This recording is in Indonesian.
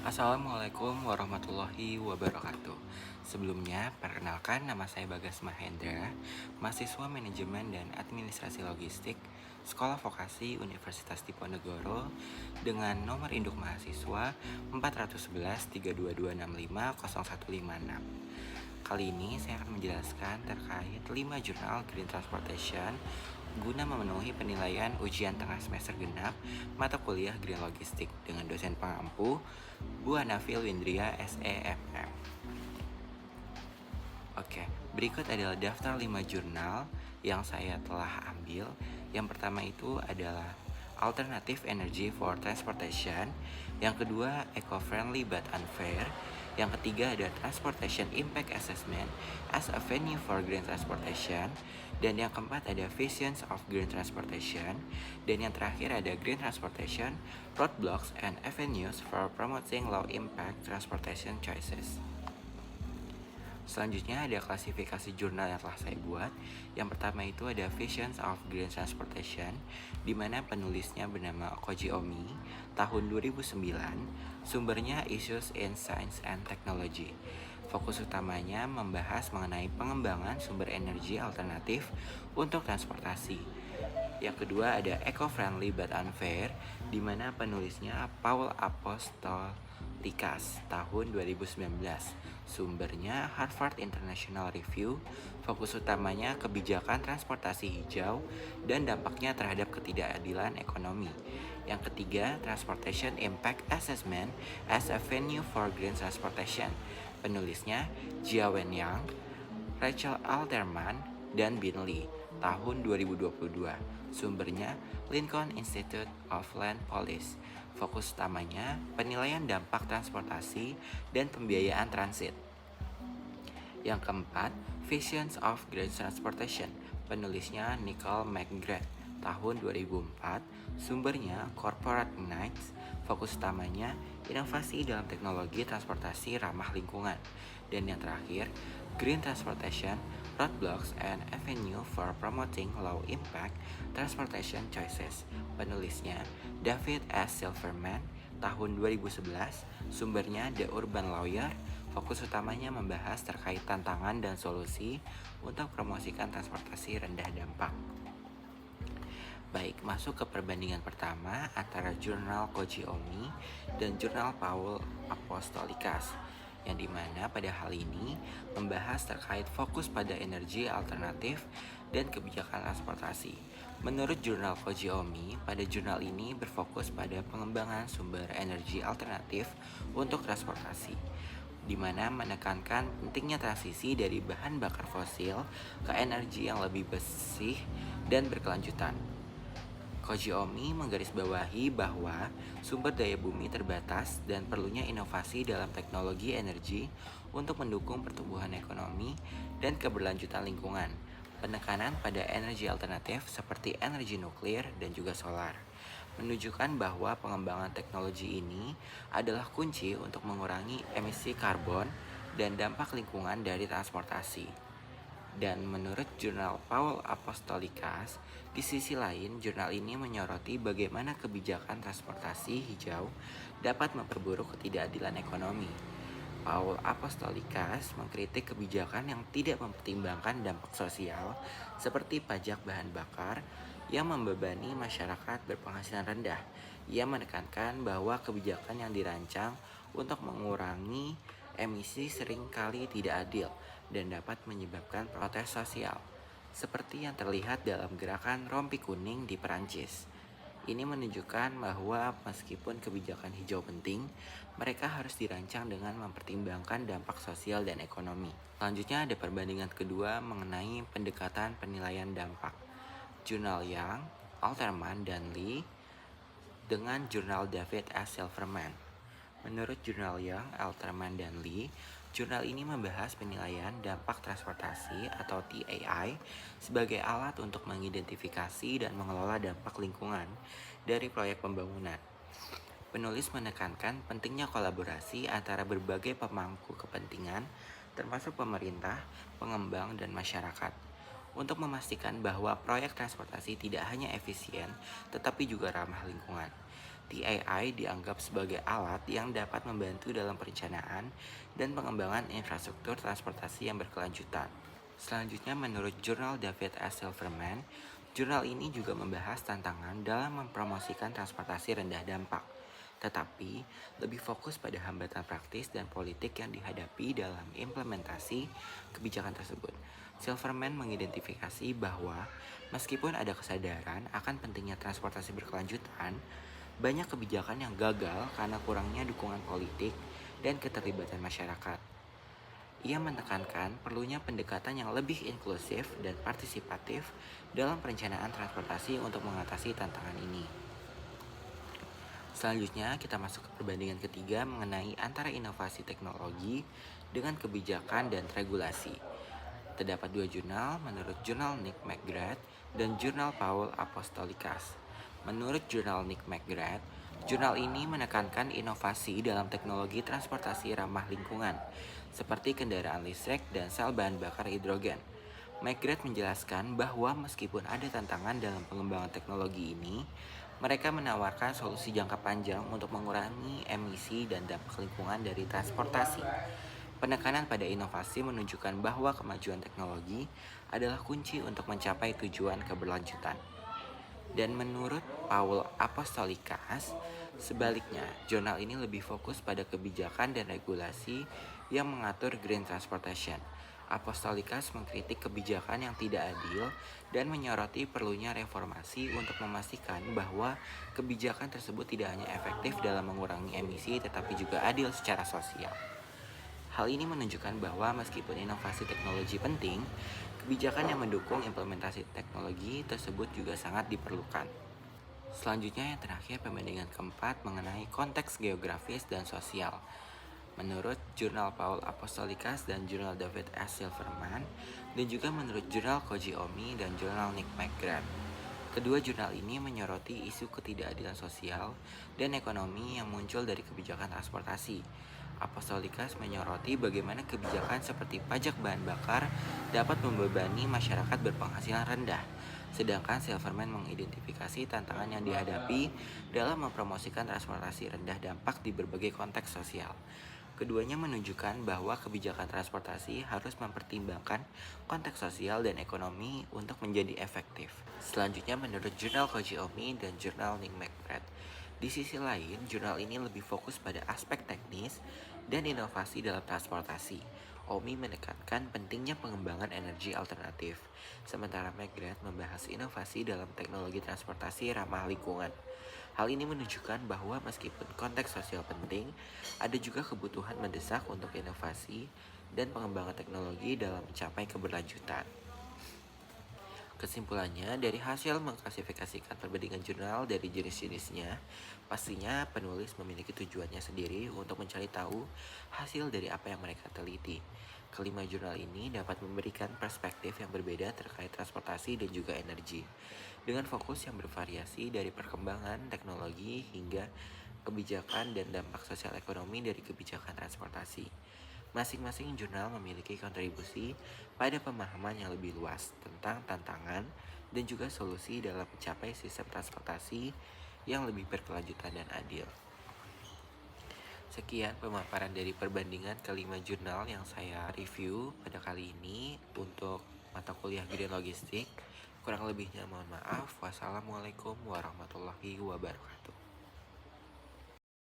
Assalamualaikum warahmatullahi wabarakatuh. Sebelumnya, perkenalkan nama saya Bagas Mahendra, mahasiswa Manajemen dan Administrasi Logistik, Sekolah Vokasi Universitas Diponegoro dengan nomor induk mahasiswa 411 322650156. Kali ini saya akan menjelaskan terkait 5 jurnal Green Transportation guna memenuhi penilaian ujian tengah semester genap mata kuliah Green Logistik dengan dosen pengampu Bu Hanafil Windria SEFM. Oke, berikut adalah daftar 5 jurnal yang saya telah ambil. Yang pertama itu adalah Alternative Energy for Transportation. Yang kedua, Eco-Friendly but Unfair. Yang ketiga ada Transportation Impact Assessment as a Venue for Green Transportation. Dan yang keempat ada Visions of Green Transportation. Dan yang terakhir ada Green Transportation, Roadblocks and Avenues for Promoting Low Impact Transportation Choices. Selanjutnya ada klasifikasi jurnal yang telah saya buat. Yang pertama itu ada Visions of Green Transportation, di mana penulisnya bernama Koji Omi, tahun 2009. Sumbernya Issues in Science and Technology. Fokus utamanya membahas mengenai pengembangan sumber energi alternatif untuk transportasi. Yang kedua ada Eco-Friendly but Unfair, di mana penulisnya Paul Apostolikas, tahun 2019. Sumbernya Harvard International Review. Fokus utamanya kebijakan transportasi hijau dan dampaknya terhadap ketidakadilan ekonomi. Yang ketiga, Transportation Impact Assessment as a Venue for Green Transportation. Penulisnya Jia Wenyang, Rachel Alterman, dan Bin Lee, tahun 2022. Sumbernya Lincoln Institute of Land Policy. Fokus utamanya penilaian dampak transportasi dan pembiayaan transit. Yang keempat, Visions of Green Transportation. Penulisnya Nicole McGrath, tahun 2004. Sumbernya Corporate Knights. Fokus utamanya inovasi dalam teknologi transportasi ramah lingkungan. Dan yang terakhir, Green Transportation, Roadblocks and Avenue for Promoting Low Impact Transportation Choices. Penulisnya David S. Silverman, tahun 2011. Sumbernya The Urban Lawyer. Fokus utamanya membahas terkait tantangan dan solusi untuk promosikan transportasi rendah dampak. Baik, masuk ke perbandingan pertama antara jurnal Koji Omi dan jurnal Paul Apostolikas, yang dimana pada hal ini membahas terkait fokus pada energi alternatif dan kebijakan transportasi. Menurut jurnal Koji Omi, pada jurnal ini berfokus pada pengembangan sumber energi alternatif untuk transportasi, di mana menekankan pentingnya transisi dari bahan bakar fosil ke energi yang lebih bersih dan berkelanjutan. Koji Omi menggarisbawahi bahwa sumber daya bumi terbatas dan perlunya inovasi dalam teknologi energi untuk mendukung pertumbuhan ekonomi dan keberlanjutan lingkungan. Penekanan pada energi alternatif seperti energi nuklir dan juga solar menunjukkan bahwa pengembangan teknologi ini adalah kunci untuk mengurangi emisi karbon dan dampak lingkungan dari transportasi. Dan menurut jurnal Paul Apostolikas, di sisi lain jurnal ini menyoroti bagaimana kebijakan transportasi hijau dapat memperburuk ketidakadilan ekonomi. Paul Apostolikas mengkritik kebijakan yang tidak mempertimbangkan dampak sosial seperti pajak bahan bakar yang membebani masyarakat berpenghasilan rendah. Ia menekankan bahwa kebijakan yang dirancang untuk mengurangi emisi seringkali tidak adil dan dapat menyebabkan protes sosial, seperti yang terlihat dalam gerakan rompi kuning di Perancis. Ini menunjukkan bahwa meskipun kebijakan hijau penting, mereka harus dirancang dengan mempertimbangkan dampak sosial dan ekonomi. Selanjutnya ada perbandingan kedua mengenai pendekatan penilaian dampak. Jurnal Yang, Alterman, dan Lee dengan jurnal David S. Silverman. Menurut jurnal Yang, Alterman, dan Lee, jurnal ini membahas penilaian dampak transportasi atau TAI sebagai alat untuk mengidentifikasi dan mengelola dampak lingkungan dari proyek pembangunan. Penulis menekankan pentingnya kolaborasi antara berbagai pemangku kepentingan, termasuk pemerintah, pengembang, dan masyarakat, untuk memastikan bahwa proyek transportasi tidak hanya efisien, tetapi juga ramah lingkungan. TAI dianggap sebagai alat yang dapat membantu dalam perencanaan dan pengembangan infrastruktur transportasi yang berkelanjutan. Selanjutnya, menurut jurnal David S. Silverman, jurnal ini juga membahas tantangan dalam mempromosikan transportasi rendah dampak, tetapi lebih fokus pada hambatan praktis dan politik yang dihadapi dalam implementasi kebijakan tersebut. Silverman mengidentifikasi bahwa meskipun ada kesadaran akan pentingnya transportasi berkelanjutan, banyak kebijakan yang gagal karena kurangnya dukungan politik dan keterlibatan masyarakat. Ia menekankan perlunya pendekatan yang lebih inklusif dan partisipatif dalam perencanaan transportasi untuk mengatasi tantangan ini. Selanjutnya, kita masuk ke perbandingan ketiga mengenai antara inovasi teknologi dengan kebijakan dan regulasi. Terdapat dua jurnal, menurut jurnal Nick McGrath dan jurnal Paul Apostolikas. Menurut jurnal Nick McGrath, jurnal ini menekankan inovasi dalam teknologi transportasi ramah lingkungan, seperti kendaraan listrik dan sel bahan bakar hidrogen. McGrath menjelaskan bahwa meskipun ada tantangan dalam pengembangan teknologi ini, mereka menawarkan solusi jangka panjang untuk mengurangi emisi dan dampak lingkungan dari transportasi. Penekanan pada inovasi menunjukkan bahwa kemajuan teknologi adalah kunci untuk mencapai tujuan keberlanjutan. Dan menurut Paul Apostolikas, sebaliknya, jurnal ini lebih fokus pada kebijakan dan regulasi yang mengatur green transportation. Apostolikas mengkritik kebijakan yang tidak adil dan menyoroti perlunya reformasi untuk memastikan bahwa kebijakan tersebut tidak hanya efektif dalam mengurangi emisi tetapi juga adil secara sosial. Hal ini menunjukkan bahwa meskipun inovasi teknologi penting, kebijakan yang mendukung implementasi teknologi tersebut juga sangat diperlukan. Selanjutnya yang terakhir, perbandingan keempat mengenai konteks geografis dan sosial. Menurut jurnal Paul Apostolikas dan jurnal David S. Silverman, dan juga menurut jurnal Koji Omi dan jurnal Nick McGrath. Kedua jurnal ini menyoroti isu ketidakadilan sosial dan ekonomi yang muncul dari kebijakan transportasi. Apostolikas menyoroti bagaimana kebijakan seperti pajak bahan bakar dapat membebani masyarakat berpenghasilan rendah. Sedangkan Silverman mengidentifikasi tantangan yang dihadapi dalam mempromosikan transportasi rendah dampak di berbagai konteks sosial. Keduanya menunjukkan bahwa kebijakan transportasi harus mempertimbangkan konteks sosial dan ekonomi untuk menjadi efektif. Selanjutnya menurut jurnal Koji Omi dan jurnal Nick McGrath. Di sisi lain, jurnal ini lebih fokus pada aspek teknis dan inovasi dalam transportasi. Omi menekankan pentingnya pengembangan energi alternatif, sementara McGrath membahas inovasi dalam teknologi transportasi ramah lingkungan. Hal ini menunjukkan bahwa meskipun konteks sosial penting, ada juga kebutuhan mendesak untuk inovasi dan pengembangan teknologi dalam mencapai keberlanjutan. Kesimpulannya, dari hasil mengklasifikasikan perbandingan jurnal dari jenis-jenisnya, pastinya penulis memiliki tujuannya sendiri untuk mencari tahu hasil dari apa yang mereka teliti. Kelima jurnal ini dapat memberikan perspektif yang berbeda terkait transportasi dan juga energi, dengan fokus yang bervariasi dari perkembangan teknologi hingga kebijakan dan dampak sosial ekonomi dari kebijakan transportasi. Masing-masing jurnal memiliki kontribusi pada pemahaman yang lebih luas tentang tantangan dan juga solusi dalam mencapai sistem transportasi yang lebih berkelanjutan dan adil. Sekian pemaparan dari perbandingan kelima jurnal yang saya review pada kali ini untuk mata kuliah Green Logistik. Kurang lebihnya mohon maaf. Wassalamualaikum warahmatullahi wabarakatuh.